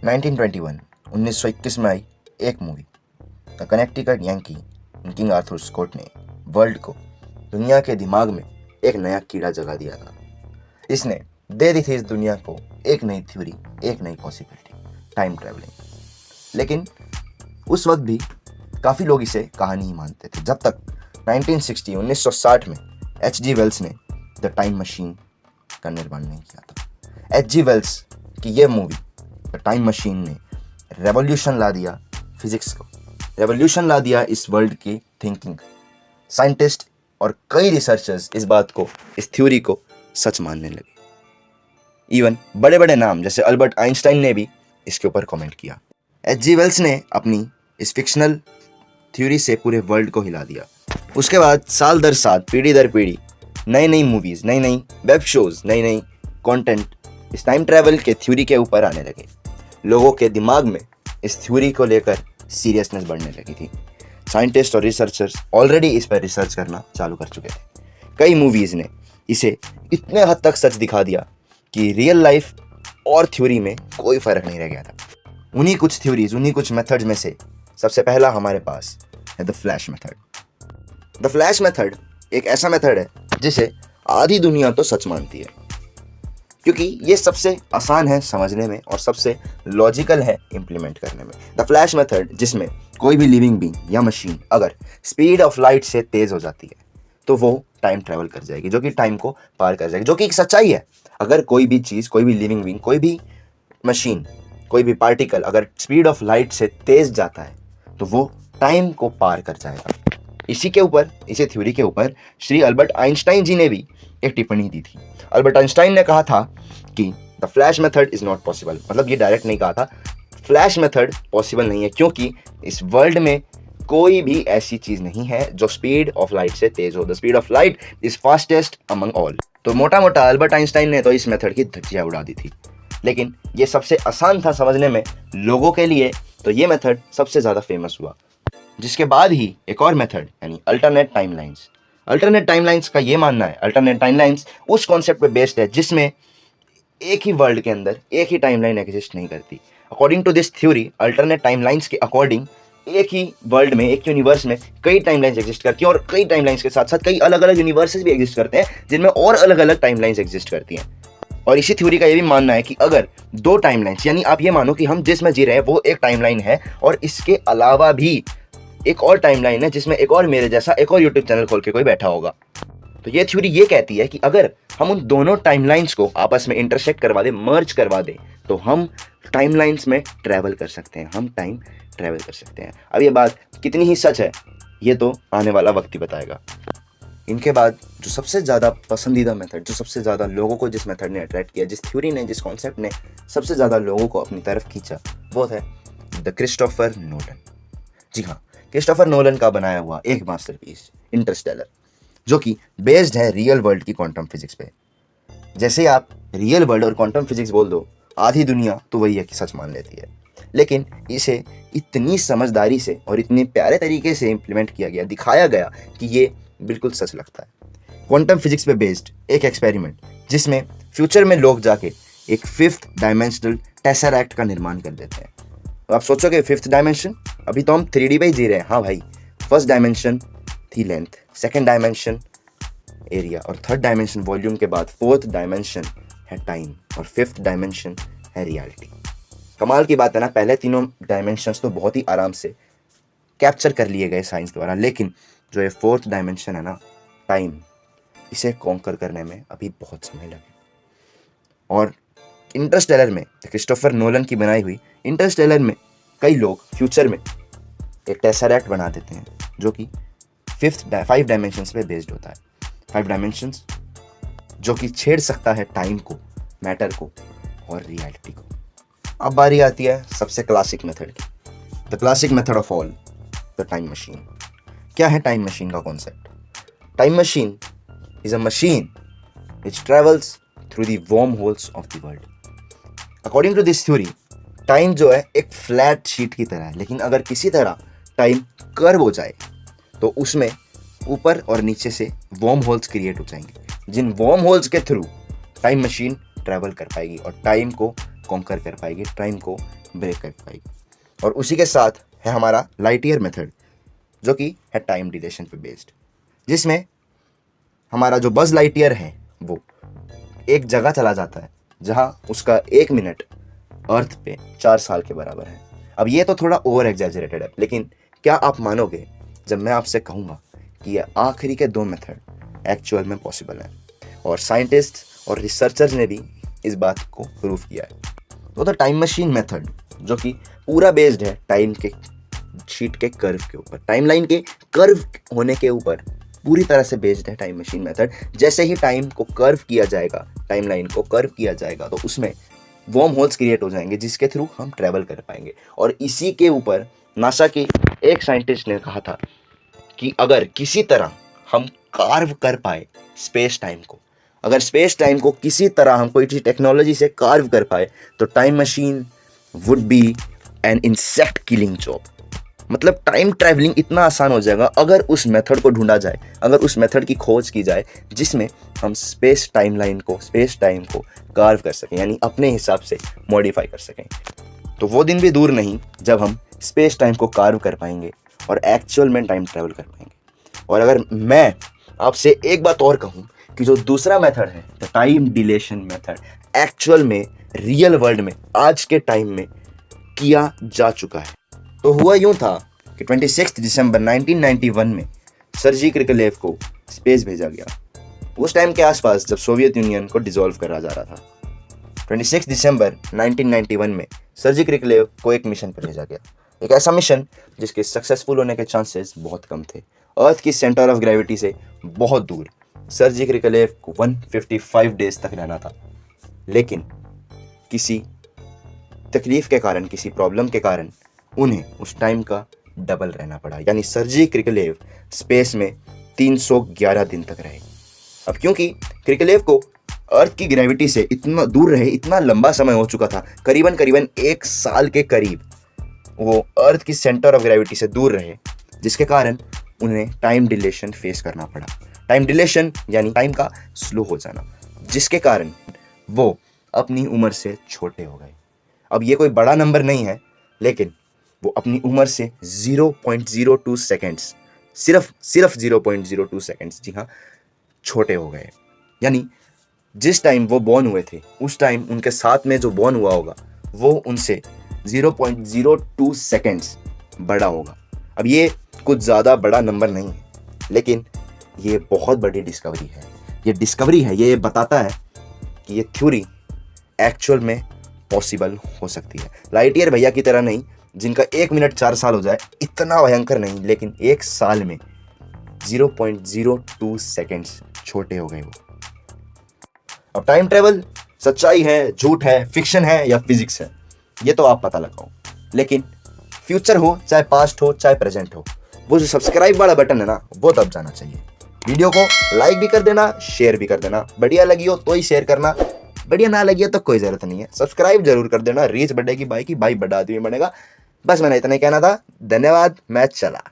1921 1921 में आई एक movie the Connecticut Yankee King Arthur Scott ने वर्ल्ड को, दुनिया के दिमाग में एक नया कीड़ा जगा दिया था। इसने दे दी थी इस दुनिया को एक नई थ्योरी, एक नई पॉसिबिलिटी, टाइम ट्रैवलिंग। लेकिन उस वक्त भी काफ़ी लोग इसे कहानी ही मानते थे, जब तक 1960 में H.G. वेल्स ने द टाइम मशीन का निर्माण नहीं किया था। H.G. वेल्स की ये मूवी द टाइम मशीन ने रेवोल्यूशन ला दिया फिजिक्स को, रेवोल्यूशन ला दिया इस वर्ल्ड की थिंकिंग। साइंटिस्ट और कई रिसर्चर्स इस बात को, इस थ्योरी को सच मानने लगे। इवन बड़े बड़े नाम जैसे अल्बर्ट आइंस्टाइन ने भी इसके ऊपर कमेंट किया। H.G. वेल्स ने अपनी इस फिक्शनल थ्योरी से पूरे वर्ल्ड को हिला दिया। उसके बाद साल दर साल, पीढ़ी दर पीढ़ी नई नई मूवीज़, नई नई वेब शोज़, नई नई कंटेंट इस टाइम ट्रैवल के थ्योरी के ऊपर आने लगे। लोगों के दिमाग में इस थ्योरी को लेकर सीरियसनेस बढ़ने लगी थी। साइंटिस्ट और रिसर्चर्स ऑलरेडी इस पर रिसर्च करना चालू कर चुके थे। कई मूवीज़ ने इसे इतने हद तक सच दिखा दिया कि रियल लाइफ और थ्योरी में कोई फ़र्क नहीं रह गया था। उन्हीं कुछ थ्योरीज, उन्हीं कुछ मेथड्स में से सबसे पहला हमारे पास है the flash method. The flash method एक ऐसा मेथड है जिसे आधी दुनिया तो सच मानती है, क्योंकि ये सबसे आसान है समझने में और सबसे लॉजिकल है इम्प्लीमेंट करने में। द फ्लैश मेथड, जिसमें कोई भी लिविंग बीइंग या मशीन अगर स्पीड ऑफ लाइट से तेज़ हो जाती है तो वो टाइम ट्रैवल कर जाएगी, जो कि टाइम को पार कर जाएगी, जो कि एक सच्चाई है। अगर कोई भी चीज़, कोई भी लिविंग बीइंग, कोई भी मशीन, कोई भी पार्टिकल अगर स्पीड ऑफ लाइट से तेज़ जाता है तो वो टाइम को पार कर जाएगा। इसी थ्योरी के ऊपर श्री अल्बर्ट आइंस्टाइन जी ने भी एक टिप्पणी दी थी। अल्बर्ट आइंस्टाइन ने कहा था कि the flash method is not possible. मतलब ये डायरेक्ट नहीं कहा था, फ्लैश मेथड पॉसिबल नहीं है, क्योंकि इस वर्ल्ड में कोई भी ऐसी चीज़ नहीं है जो स्पीड ऑफ लाइट से तेज़ हो। The speed of light is fastest among all. तो मोटा मोटा अल्बर्ट आइंस्टाइन ने तो इस मेथड की धज्जियाँ उड़ा दी थी। लेकिन ये सबसे आसान था समझने में लोगों के लिए, तो ये मेथड सबसे ज़्यादा फेमस हुआ। जिसके बाद ही एक और मेथड यानी अल्टरनेट टाइमलाइंस। अल्टरनेट टाइमलाइंस का ये मानना है, अल्टरनेट टाइमलाइंस उस कॉन्सेप्ट पे बेस्ड है जिसमें एक ही वर्ल्ड के अंदर एक ही टाइमलाइन एग्जिस्ट नहीं करती। According to this theory, alternate timelines के अकॉर्डिंग एक ही वर्ल्ड में, एक यूनिवर्स में कई टाइमलाइंस एग्जिस्ट करती हैं और कई टाइमलाइंस के साथ साथ कई अलग अलग यूनिवर्सेस भी एग्जिस्ट करते हैं जिनमें और अलग अलग टाइमलाइंस एग्जिस्ट करती हैं। और इसी थ्योरी का ये भी मानना है कि अगर दो टाइमलाइंस, यानी आप ये मानो कि हम जिसमें जी रहे हैं वो एक टाइमलाइन है और इसके अलावा भी एक और टाइमलाइन है जिसमें एक और मेरे जैसा एक और यूट्यूब चैनल खोल के कोई बैठा होगा। तो ये थ्योरी ये कहती है कि अगर हम उन दोनों टाइमलाइंस को आपस में इंटरसेक्ट करवा दें, मर्ज करवा दें, तो हम टाइमलाइंस में ट्रैवल कर सकते हैं, हम टाइम ट्रैवल कर सकते हैं। अब ये बात कितनी ही सच है ये तो आने वाला वक्त ही बताएगा। इनके बाद जो सबसे ज़्यादा पसंदीदा मेथड, जो सबसे ज़्यादा लोगों को जिस मेथड ने अट्रैक्ट किया, जिस थ्योरी ने, जिस कॉन्सेप्ट ने सबसे ज़्यादा लोगों को अपनी तरफ खींचा, वो है द क्रिस्टोफर नोलन। जी हाँ, क्रिस्टोफर नोलन का बनाया हुआ एक मास्टरपीस इंटरस्टेलर, जो कि बेस्ड है रियल वर्ल्ड की क्वांटम फिजिक्स पे। जैसे आप रियल वर्ल्ड और क्वांटम फिजिक्स बोल दो, आधी दुनिया तो वही है कि सच मान लेती है। लेकिन इसे इतनी समझदारी से और इतने प्यारे तरीके से इम्प्लीमेंट किया गया, दिखाया गया कि ये बिल्कुल सच लगता है। क्वांटम फिजिक्स पे बेस्ड एक एक्सपेरिमेंट जिसमें फ्यूचर में लोग जाके एक 5th डायमेंशनल टेसरैक्ट का निर्माण कर देते हैं। तो आप सोचोगे 5th डायमेंशन, अभी तो हम 3D पे ही जी रहे हैं। हाँ भाई, फर्स्ट डायमेंशन थी लेंथ, सेकंड डायमेंशन एरिया और थर्ड डायमेंशन वॉल्यूम के बाद 4th डायमेंशन है टाइम और 5th डायमेंशन है रियलिटी। कमाल की बात है ना, पहले तीनों डायमेंशंस तो बहुत ही आराम से कैप्चर कर लिए गए साइंस द्वारा, लेकिन जो ये 4th डायमेंशन है ना, टाइम, इसे कॉन्कर करने में अभी बहुत समय लगे। और इंटरस्टेलर में, क्रिस्टोफर नोलन की बनाई हुई इंटरस्टेलर में, कई लोग फ्यूचर में एक टेसरैक्ट बना देते हैं जो कि 5 डायमेंशंस पे बेस्ड होता है। 5 डायमेंशंस जो कि छेड़ सकता है टाइम को, मैटर को और रियलिटी को। अब बारी आती है सबसे क्लासिक मेथड की, the classic method of all, the time machine. क्या है टाइम मशीन का concept? Time machine is a machine which travels through the wormholes of the world. According to this theory, time जो है एक flat sheet की तरह है, लेकिन अगर किसी तरह टाइम कर्व हो जाए तो उसमें ऊपर और नीचे से वॉर्म होल्स क्रिएट हो जाएंगे, जिन वॉर्म होल्स के थ्रू टाइम मशीन ट्रैवल कर पाएगी और टाइम को कॉन्कर कर पाएगी, टाइम को ब्रेक कर पाएगी। और उसी के साथ है हमारा लाइट ईयर मेथड, जो कि है टाइम डिलेशन पे बेस्ड, जिसमें हमारा जो बज़ लाइटईयर है वो एक जगह चला जाता है जहां उसका 1 मिनट अर्थ पे 4 साल के बराबर है। अब ये तो थोड़ा ओवर एग्जैजरेटेड है, लेकिन क्या आप मानोगे जब मैं आपसे कहूँगा कि ये आखिरी के 2 मेथड एक्चुअल में पॉसिबल हैं, और साइंटिस्ट और रिसर्चर्स ने भी इस बात को प्रूव किया है। तो द टाइम मशीन मेथड, जो कि पूरा बेस्ड है टाइम के शीट के कर्व के ऊपर, टाइमलाइन के कर्व होने के ऊपर पूरी तरह से बेस्ड है टाइम मशीन मेथड। जैसे ही टाइम को कर्व किया जाएगा, टाइमलाइन को कर्व किया जाएगा, तो उसमें वर्म होल्स क्रिएट हो जाएंगे जिसके थ्रू हम ट्रैवल कर पाएंगे। और इसी के ऊपर नासा के एक साइंटिस्ट ने कहा था कि अगर किसी तरह हम कार्व कर पाए स्पेस टाइम को, अगर स्पेस टाइम को किसी तरह हम कोई टेक्नोलॉजी से कार्व कर पाए, तो time machine would be an insect killing job. मतलब टाइम ट्रैवलिंग इतना आसान हो जाएगा अगर उस मेथड को ढूंढा जाए, अगर उस मेथड की खोज की जाए जिसमें हम स्पेस टाइम को कार्व कर सकें, यानी अपने हिसाब से मॉडिफाई कर सकें। तो वो दिन भी दूर नहीं जब हम स्पेस टाइम को कार्व कर पाएंगे और एक्चुअल में टाइम ट्रैवल कर पाएंगे। और अगर मैं आपसे एक बात और कहूँ कि जो दूसरा मेथड है the time deletion method, actual में रियल वर्ल्ड में आज के टाइम में किया जा चुका है। तो हुआ यूं था कि 26 दिसंबर 1991 में सर्जी क्रिकलेव को स्पेस भेजा गया। उस टाइम के आसपास जब सोवियत यूनियन को डिसॉल्व करा जा रहा था। 26 दिसंबर 1991 में सर्जी क्रिकलेव को एक मिशन पर भेजा गया, एक ऐसा मिशन जिसके सक्सेसफुल होने के चांसेस बहुत कम थे। अर्थ की सेंटर ऑफ ग्रेविटी से बहुत दूर सर्जी क्रिकलेव को 155 डेज तक रहना था, लेकिन किसी तकलीफ के कारण, किसी प्रॉब्लम के कारण उन्हें उस टाइम का डबल रहना पड़ा। यानी सर्जी क्रिकलेव स्पेस में 311 दिन तक रहे। अब क्योंकि क्रिकलेव को अर्थ की ग्रेविटी से इतना दूर रहे, इतना लंबा समय हो चुका था, करीबन 1 साल के करीब वो अर्थ की सेंटर ऑफ ग्रेविटी से दूर रहे, जिसके कारण उन्हें टाइम डिलेशन फेस करना पड़ा। टाइम डिलेशन यानी टाइम का स्लो हो जाना, जिसके कारण वो अपनी उम्र से छोटे हो गए। अब ये कोई बड़ा नंबर नहीं है, लेकिन वो अपनी उम्र से 0.02 सेकेंड्स, सिर्फ 0.02 सेकेंड्स, जी हाँ, छोटे हो गए। यानी जिस टाइम वो बॉर्न हुए थे उस टाइम उनके साथ में जो बॉर्न हुआ होगा वो उनसे 0.02 सेकेंड्स बड़ा होगा। अब ये कुछ ज़्यादा बड़ा नंबर नहीं है, लेकिन ये बहुत बड़ी डिस्कवरी है। ये डिस्कवरी है, ये बताता है कि ये थ्योरी एक्चुअल में पॉसिबल हो सकती है। लाइट ईयर भैया की तरह नहीं, जिनका 1 मिनट 4 साल हो जाए, इतना भयंकर नहीं, लेकिन 1 साल में 0.02 सेकेंड्स छोटे हो गए वो। अब टाइम ट्रेवल सच्चाई है, झूठ है, फिक्शन है या फिजिक्स है, ये तो आप पता लगाओ। लेकिन फ्यूचर हो चाहे पास्ट हो चाहे प्रेजेंट हो, वो जो सब्सक्राइब वाला बटन है ना, वो दब जाना चाहिए। वीडियो को लाइक भी कर देना, शेयर भी कर देना। बढ़िया लगी हो तो ही शेयर करना, बढ़िया ना लगी हो तो कोई ज़रूरत नहीं है। सब्सक्राइब जरूर कर देना, रीच बढ़ेगी भाई की भाई, बड़ा आदमी बनेगा। बस मैंने इतना ही कहना था। धन्यवाद, मैं चला।